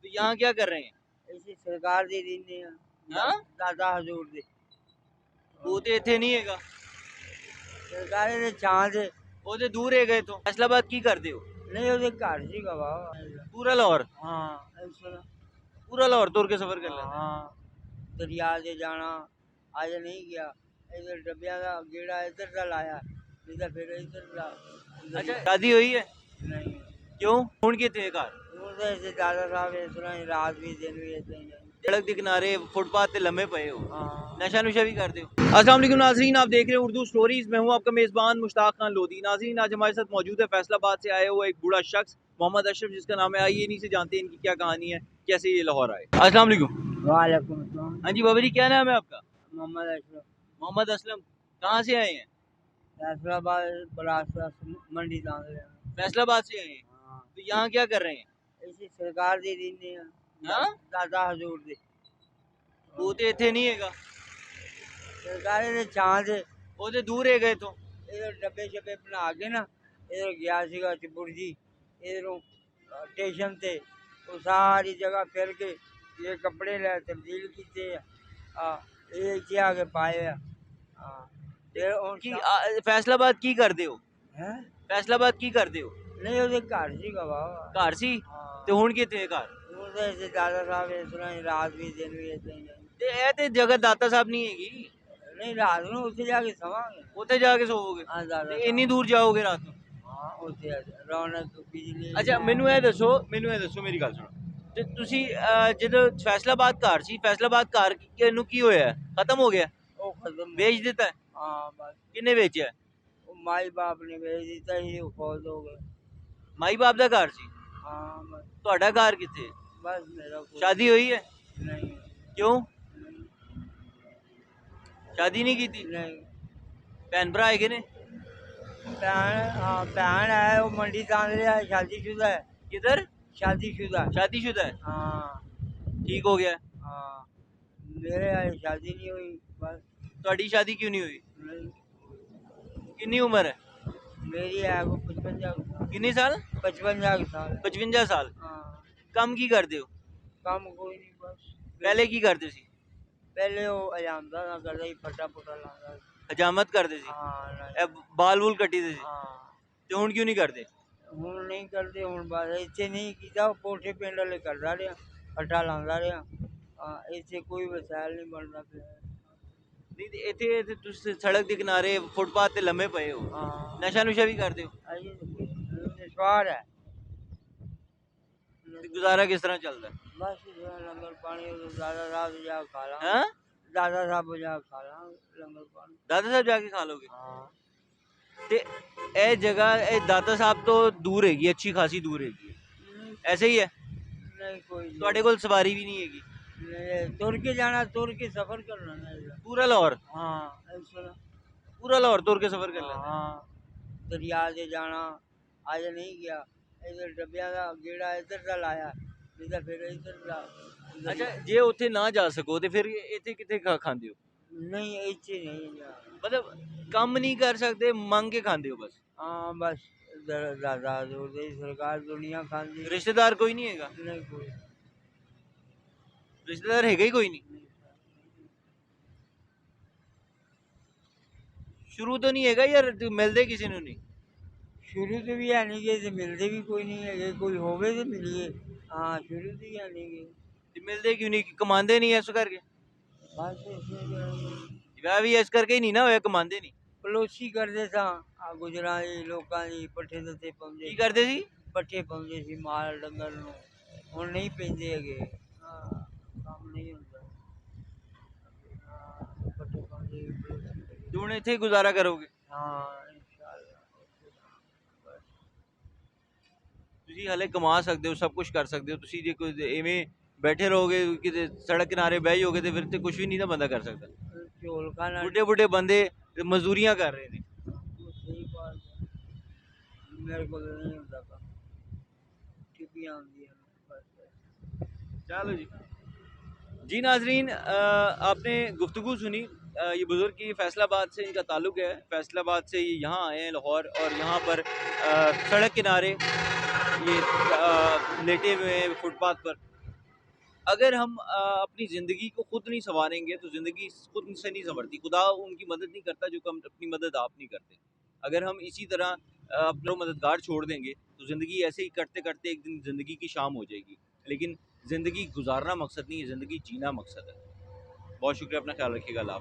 तो यहाँ क्या कर रहे हैं? ऐसी सरकार दे देंगे हाँ? दादा हजूर दे वो तो इतने नहीं हैगा, सरकार दे छां दे वो तो दूर है गए। तो फैसलाबाद की करते हो? नहीं ਉਹਦੇ ਘਰ ਸੀ ਗਵਾ पूरा लाहौर? हाँ ऐसा पूरा लाहौर तुर के सफर कर लेते हैं? हाँ दरिया से जाना आज नहीं गया इधर डब्बिया का गेड़ा इधर का लाया इधर फिर इधर का अच्छा, शादी हुई है? नहीं क्यों? ਹੁਣ ਕਿੱਥੇ ਘਰ? उधर से दादा साहब इस तरह ही रात भी दिन भी ऐसे ही है। सड़क के किनारे फुटपाथ पे लम्बे पए हो, हाँ नशा नुशा भी करते हो? अस्सलाम वालेकुम नाजरीन, आप देख रहे हैं उर्दू स्टोरीज। मैं हूं आपका मेजबान मुश्ताक खान लोधी। नाजरीन, आज हमारे साथ मौजूद है फैसलाबाद से आया हुआ एक बूढ़ा शख्स मोहम्मद अशरफ, जिसका नाम है। आइए इन्हीं से जानते हैं इनकी क्या कहानी है, कैसे ये लाहौर आए। अस्सलाम वालेकुम। वालेकुम अस्सलाम हाँ जी बाबा जी, क्या नाम है आपका? मोहम्मद अशरफ मोहम्मद असलम। कहाँ से आए हैं? फैसलाबाद बरासरा मंडी दांगले फैसलाबाद से आए हैं। हाँ तो यहाँ क्या कर रहे हैं? ऐसी सरकार दे देंगे हाँ? दादा हजूर दे वो तो इतने नहीं हैगा, सरकार दे छां दे वो तो दूर है गए। तो इधर डब्बे शब्बे बना के ना इधर गया सीगा चपुरजी इधरों स्टेशन ते वो सारी जगह फिर के ये कपड़े ले तब्दील किए ये इत्थे आके पाए फिर की फैसलाबाद की करते हो? हैं फैसलाबाद की करते हो? नहीं ਉਹਦੇ ਘਰ ਸੀਗਾ ਵਾ घर सी? ਹਾਂ ਤੇ ਹੁਣ ਕਿੱਥੇ ਘਰ? ਉਹਦੇ ਸੇ ਦਾਦਾ ਸਾਹਿਬ ਇਸ ਤਰ੍ਹਾਂ ਹੀ ਰਾਤ ਵੀ ਦਿਨ ਵੀ ਏਦਾਂ ਹੀ ਤੇ ਇਹ ਤੇ ਜਗ੍ਹਾ ਦਾਤਾ ਸਾਹਿਬ ਨਹੀਂ ਹੈਗੀ, ਨਹੀਂ ਰਾਤ ਨੂੰ ਉੱਥੇ ਜਾ ਕੇ ਸਵਾਂਗੇ ਉੱਥੇ ਜਾ ਕੇ ਸੋਵੋਗੇ? ਹਾਂ ਦਾਦਾ ਤੇ ਇੰਨੀ ਦੂਰ ਜਾਓਗੇ ਰਾਤ ਨੂੰ? ਹਾਂ ਉੱਥੇ ਰੌਣਕ ਬਿਜਲੀ ਅੱਛਾ, ਮੈਨੂੰ ਇਹ ਦੱਸੋ ਮੇਰੀ ਗੱਲ ਸੁਣੋ। ਤੇ ਤੁਸੀਂ ਜਦੋਂ ਫੈਸਲਾਬਾਦ ਘਰ ਸੀ, ਫੈਸਲਾਬਾਦ ਘਰ ਨੂੰ ਕੀ ਹੋਇਆ? ਖਤਮ ਹੋ ਗਿਆ? ਉਹ ਖਤਮ ਵੇਚ ਦਿੱਤਾ ਹੈ? ਹਾਂ ਬਸ ਕਿੰਨੇ ਵੇਚਿਆ? ਉਹ ਮਾਈ ਬਾਪ ਨੇ ਵੇਚ ਦਿੱਤਾ ਸੀ ਉਹ ਫੌਜ ਹੋ ਗਏ ਮਾਈ ਬਾਪ ਦਾ ਘਰ ਸੀ? ਹਾਂ ਬਸ ਤੁਹਾਡਾ ਘਰ ਕਿੱਥੇ? ਬਸ ਮੇਰਾ ਕੋਈ ਸ਼ਾਦੀ ਹੋਈ ਹੈ? ਨਹੀਂ ਕਿਉਂ? ਨਹੀਂ ਸ਼ਾਦੀ ਨਹੀਂ ਕੀਤੀ? ਨਹੀਂ ਭੈਣ ਭਰਾ ਹੈਗੇ ਨੇ? ਭੈਣ ਹੈ ਉਹ ਮੰਡੀ ਤਾਂਦ ਰਿਹਾ ਸ਼ਾਦੀशुदा है ਕਿਧਰ? शादीशुदा शादीशुदा है? हाँ ठीक हो गया? हाँ मेरे यहाँ शादी नहीं हुई बस ਤੁਹਾਡੀ ਸ਼ਾਦੀ ਕਿਉਂ ਨਹੀਂ ਹੋਈ? नहीं ਕਿੰਨੀ ਉਮਰ ਹੈ? मेरी है वो 55 ਕਿੰਨੇ ਸਾਲ? 55 साल 55 ਸਾਲ। हाँ ਕੰਮ ਕੀ ਕਰਦੇ ਹੋ? काम कोई नहीं बस ਪਹਿਲੇ ਕੀ ਕਰਦੇ ਸੀ? पहले वो अजामदा ना करता ही फटा फटा लाता ਹਜਾਮਤ ਕਰਦੇ ਸੀ? हाँ ਇਹ ਬਾਲ ਬੂਲ ਕੱਟੀ ਦੇ ਸੀ? हाँ ਤੇ ਹੁਣ ਕਿਉਂ ਨਹੀਂ ਕਰਦੇ? ਹੁਣ ਨਹੀਂ ਕਰਦੇ ਹੁਣ ਬਸ ਇੱਥੇ ਨਹੀਂ ਕੀਤਾ ਕੋਠੇ ਪਿੰਡ ਵਾਲੇ ਕਰਦਾ ਰਿਹਾ ਫੱਟਾ ਲਾਉਂਦਾ ਰਿਹਾ ਇੱਥੇ ਕੋਈ ਵਸਾਇਲ ਨਹੀਂ ਬਣਦਾ ਪਿਆ ਨਹੀਂ ਤੇ ਇੱਥੇ ਤੁਸੀਂ ਸੜਕ ਦੇ ਕਿਨਾਰੇ ਫੁੱਟਪਾਥ ਤੇ ਲੰਮੇ ਪਏ ਹੋ, ਹਾਂ ਨਸ਼ਾ ਨੁਸ਼ਾ ਵੀ ਕਰਦੇ ਹੋ? ਅਜੇ ਨਿਸ਼ਵਾਰ ਹੈ ਤੇ ਗੁਜ਼ਾਰਾ ਕਿਸ ਤਰ੍ਹਾਂ ਚੱਲਦਾ ਹੈ? ਬਸ ਲੰਗਰ ਪਾਣੀ ਉਦੋਂ ਦਾਦਾ ਸਾਹਿਬ ਜਾ ਖਾ ਲਾਂ ਹਾਂ? ਦਾਦਾ ਸਾਹਿਬ ਜਾ ਖਾ ਲਾਂ ਲੰਗਰ ਪਾਣੀ ਦਾਦਾ ਸਾਹਿਬ ਜਾ ਕੇ ਖਾ ਲੋਗੇ? ਹਾਂ ਤੇ ਇਹ ਜਗ੍ਹਾ ਇਹ ਦਾਤਾ ਸਾਹਿਬ ਤੋਂ ਦੂਰ ਹੈਗੀ, ਅੱਛੀ ਖਾਸੀ ਦੂਰ ਹੈਗੀ, ਐਸੇ ਹੀ ਹੈ? ਨਹੀਂ ਕੋਈ ਨਹੀਂ। ਤੁਹਾਡੇ ਕੋਲ ਸਵਾਰੀ ਵੀ ਨਹੀਂ ਹੈਗੀ? ਨਹੀਂ, ਤੁਰ ਕੇ ਜਾਣਾ ਤੁਰ ਕੇ ਸਫ਼ਰ ਕਰਨਾ ਨਹੀਂ ਪੂਰਾ ਲਾਹੌਰ? ਹਾਂ ਇਸ ਤਰ੍ਹਾਂ पूरा लाहौर तुर के सफर कर लेते हैं? हाँ दरिया से जाना आज नहीं गया इधर डब्बिया का गेड़ा इधर का लाया इधर फिर इधर का अच्छा, जे उत्थे ना जा सको ते फिर इत्थे किथे खांदे हो? नहीं इच्छे नहीं जा मतलब काम नहीं कर सकते, मांग के खांदे हो बस? हाँ बस दादा सरकार दुनिया खाती रिश्तेदार कोई नहीं हैगा? नहीं कोई रिश्तेदार हैगा ही कोई नहीं? शुरू तो नहीं हैगा यार, मिलते किसी ने नहीं? शुरू तो भी है नहीं गए मिलते भी कोई नहीं है कोई होवे तो मिलिए हाँ शुरू तो ही है नहीं गए ते मिलते क्यों नहीं? कमांदे नहीं इस करके? बस इसमें विआह भी इस करके ही नहीं ना होया, कमांदे नहीं? पड़ोसी करते सा गुजरां ਦੀ ਲੋਕਾਂ ਦੀ ਪੱਠੇ ਦਿੱਤੇ ਪਾਉਂਦੇ की करते सी? ਪੱਠੇ ਪਾਉਂਦੇ ਸੀ ਮਾਲ ਡੰਗਰ ਨੂੰ ਹੁਣ ਨਹੀਂ ਪੈਂਦੇ ਹੈਗੇ ਹਾਂ ਕੰਮ ਨਹੀਂ ਹੁੰਦਾ ਹਾਂ ਪੱਠੇ ਪਾਉਂਦੇ ਤੇ ਹੁਣ ਇੱਥੇ ਹੀ ਗੁਜ਼ਾਰਾ ਕਰੋਗੇ? ਹਾਂ ਇਨਸ਼ਾਅੱਲਾ ਤੁਸੀਂ ਹਲੇ ਕਮਾ ਸਕਦੇ ਹੋ, ਸਭ ਕੁਝ ਕਰ ਸਕਦੇ ਹੋ। ਤੁਸੀਂ ਜੇ ਕੋਈ ਐਵੇਂ ਬੈਠੇ ਰਹੋਗੇ ਕਿਤੇ ਸੜਕ ਕਿਨਾਰੇ ਬਹਿ ਜਾਓਗੇ ਤੇ ਫਿਰ ਤੇ ਕੁਝ ਵੀ ਨਹੀਂ ਨਾ ਬੰਦਾ ਕਰ ਸਕਦਾ। ਝੋਲ ਖਾਣਾ ਬੁੱਢੇ ਬੁੱਢੇ ਬੰਦੇ ਤੇ ਮਜ਼ਦੂਰੀਆਂ ਕਰ ਰਹੇ ਨੇ। ਸਹੀ ਬਾਤ ਹੈ ਮੇਰੇ ਕੋਲ ਨਹੀਂ ਹੁੰਦਾ ਕੰਮ ਟਿੱਪੀਆਂ ਆਉਂਦੀਆਂ ਬਸ चलो जी नाजरीन, आपने गुफ्तगू सुनी। ये बुज़ुर्ग की फैसलाबाद से इनका ताल्लुक़ है, फैसलाबाद से ये यहाँ आए हैं लाहौर, और यहाँ पर सड़क किनारे ये लेटे हुए हैं फुटपाथ पर। अगर हम अपनी ज़िंदगी को खुद नहीं संवारेंगे तो ज़िंदगी खुद से नहीं संवरती। खुदा उनकी मदद नहीं करता जो हम अपनी मदद आप नहीं करते। अगर हम इसी तरह अपना मददगार छोड़ देंगे तो ज़िंदगी ऐसे ही करते करते एक दिन ज़िंदगी की शाम हो जाएगी। लेकिन ज़िंदगी गुजारना मकसद नहीं है, ज़िंदगी जीना मकसद है। बहुत शुक्रिया, अपना ख्याल रखिएगा। अल्लाह हाफ़िज़।